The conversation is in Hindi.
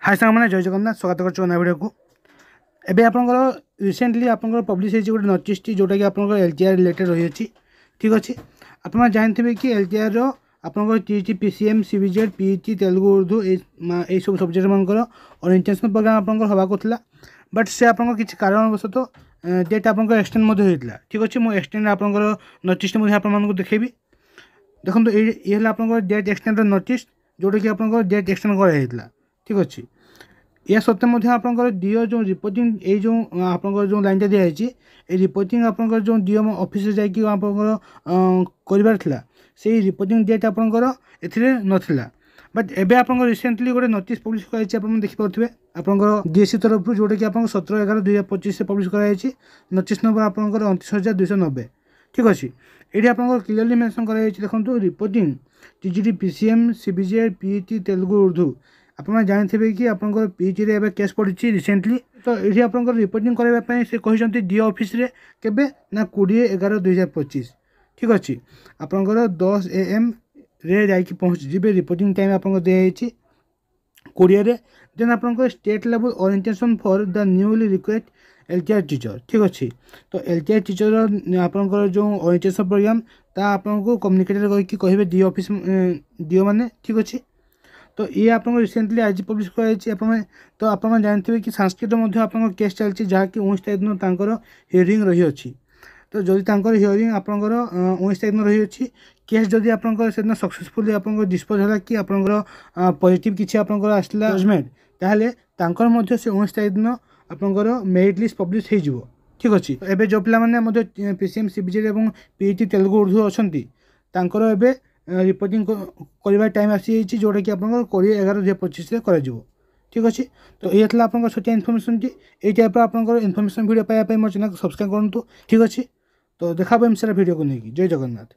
हाय सांग मैंने जय जगन्नाथ स्वागत कर भिडियो को एबे आपनकर रिसेंटली आपनकर पब्लिश होइछि गोटे नोटिस टी जोटा कि आपनकर एलटीआर रिलेटेड रही अछि। ठीक अछि, आपन जानथिबे कि एलटीआर रो आपनकर TT PCM CBZ PT Telugu Urdu ए सब सब्जेक्ट मानकर और इंटरनेशनल प्रोग्राम आपनकर हवा कोथला, बट से आपनकर किछि कारणवश तो डेट आपनकर एक्सटेंड मध्ये होइतला। ठीक अछि, मो एक्सटेंड आपनकर नोटिस मध्ये आपन मानको देखेबी। देखंतु ए हला आपनकर डेट एक्सटेंड नोटिस जोटा कि आपनकर डेट एक्सटेंड करा हेतला। ठीक अच्छे, या सत्ते मध्य आपनकर डीओ जो रिपोर्टिंग ए जो आपनकर जो लाइन दिया है ए रिपोर्टिंग आपनकर जो डीओ ऑफिस रे जाई कि आपनकर करिवार थिला से रिपोर्टिंग डेट आपनकर एथिरे नथिला, बट एबे आपनकर रिसेंटली गोटे नोटिस पब्लिश कराइछि। आपन देखि पाउथिबे आपनकर डीएससी तरफ जोटा कि आपन 17/11/2025 से पब्लिश कराइछि। नोटिस नंबर आपनकर 29,290। ठीक अच्छे, ये आपनकर क्लियरली मेंशन कराइछि। देखंतु reporting TGD PCM CBZ PT Telugu Urdu आपन जानथिबे कि आपनकर पीटी रे एबे केस पड़िछि रिसेंटली, तो ये आपनकर रिपोर्टिंग करबा पय से कहिसंती डी ऑफिस रे केबे ना 20/11/2025। ठीक अछि, आपनकर 10 AM रे जाई कि पहुंच जिबे। रिपोर्टिंग टाइम आपनकर दे आइछि 20 रे। देन आपनकर state level orientation for the newly request LTR teacher. ठीक अछि, तो एलटीआर टीचर आपनकर जो ओरिएंटेशन प्रोग्राम ता आपनको कम्युनिकेटर कहि कि कहिबे डी ऑफिस डीओ माने। ठीक अछि, तो ये आप रिसेंटली आज पब्लिश कराई। तो आप जानते कि संस्कृत आप केस चलती जहाँकि 19 तारीख दिन तांकर हियरिंग रही अछि। तो जदि तांकर हियरिंग आपंकर 19 तारीख दिन रही अछि, केस जदि आपंकर से दिन सक्सेसफुली आपंकर डिस्पोज होला कि आपंकर पॉजिटिव किछि आपंकर आसला जजमेंट, ताहले तांकर मध्ये से 19 तारीख दिन आपंकर मेरिट लिस्ट पब्लिश हो जिवो। ठीक अछि, एबे जो पिला माने मध्ये पीसीएम सीबीजेड एवं पीटी तेलुगु उर्दू अछंती तांकर एबे रिपोर्टिंग करबा टाइम आसी जोटा कि आपन 20/11/2025 रे करा जिवो। ठीक अछि, तो ये थला आपन छोटिया इन्फॉर्मेशन टी ए टाइप आपन इन्फॉर्मेशन वीडियो पाया मोर चैनल को सब्सक्राइब करंतु। ठीक अछि, तो देखाबो हम सारा वीडियो को नेकी। जय जगन्नाथ।